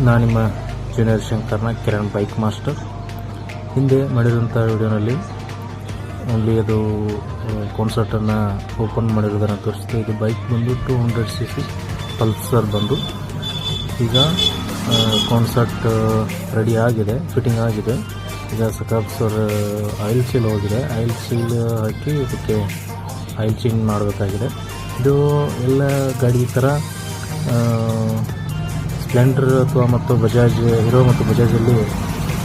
ನಾನು ನಿಮ್ಮ junior ಶಂಕರ್ನ Kiran bike master. ಹಿಂದೆ ಮಾಡಿರೋಂಥ ವಿಡಿಯೋನಲ್ಲಿ ಓನ್ಲಿ ಅದು ಕಾನ್ಸರ್ಟನ್ನು ಓಪನ್ ಮಾಡಿರೋದನ್ನು ತೋರಿಸ್ತು. ಇದು ಬೈಕ್ ಬಂದು 200cc ಪಲ್ಸರ್ ಬಂದು ಈಗ ಕಾನ್ಸರ್ಟ್ ರೆಡಿ ಆಗಿದೆ, ಫಿಟ್ಟಿಂಗ್ ಆಗಿದೆ. ಈಗ ಸಕಾಪ್ಸರ್ ಆಯಿಲ್ ಸೀಲ್ ಹೋಗಿದೆ, ಆಯಿಲ್ ಸೀಲ್ ಹಾಕಿ ಇದಕ್ಕೆ ಆಯಿಲ್ ಚೇಂಜ್ ಮಾಡಬೇಕಾಗಿದೆ. ಇದು ಎಲ್ಲ ಗಾಡಿ ಥರ ಸ್ಪ್ಲೆಂಡರ್ ಅಥವಾ ಮತ್ತು ಬಜಾಜ್, ಹೀರೋ ಮತ್ತು ಬಜಾಜಲ್ಲಿ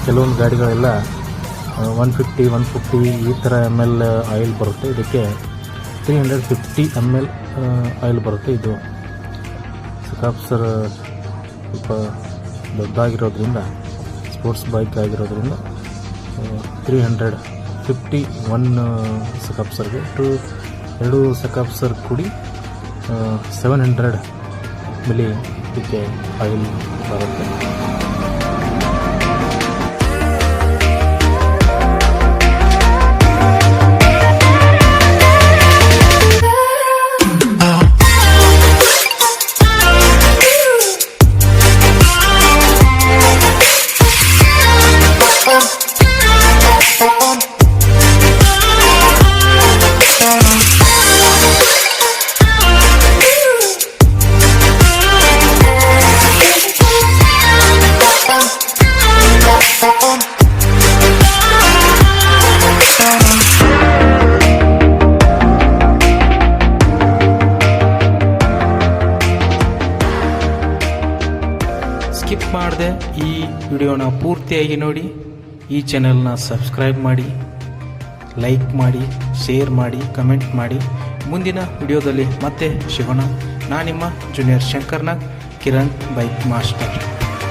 ಕೆಲವೊಂದು ಗಾಡಿಗಳೆಲ್ಲ 150, 150 ಈ ಥರ ml ಆಯಿಲ್ ಬರುತ್ತೆ. ಇದಕ್ಕೆ 350 ml ಆಯಿಲ್ ಬರುತ್ತೆ. ಇದು ಸಕಾಪ್ಸರ್ ಸ್ವಲ್ಪ ದೊಡ್ಡದಾಗಿರೋದ್ರಿಂದ, ಸ್ಪೋರ್ಟ್ಸ್ ಬೈಕ್ ಆಗಿರೋದ್ರಿಂದ 351 ಸಕಾಪ್ಸರ್ಗೆ ಎರಡು ಸಕಾಪ್ಸರ್ ಕೂಡಿ 700 ಮಿಲಿ ಇದಕ್ಕೆ ಆಯಿಲ್ ಬರುತ್ತೆ. ಸ್ಕಿಪ್ ಮಾಡದೆ ಈ ವಿಡಿಯೋನ ಪೂರ್ತಿಯಾಗಿ ನೋಡಿ. ಈ ಚಾನೆಲ್ನ ಸಬ್ಸ್ಕ್ರೈಬ್ ಮಾಡಿ, ಲೈಕ್ ಮಾಡಿ, ಶೇರ್ ಮಾಡಿ, ಕಮೆಂಟ್ ಮಾಡಿ. ಮುಂದಿನ ವಿಡಿಯೋದಲ್ಲಿ ಮತ್ತೆ ಸಿಗೋಣ. ನಾನು ನಿಮ್ಮ junior Shankar Nag, Kiran bike master.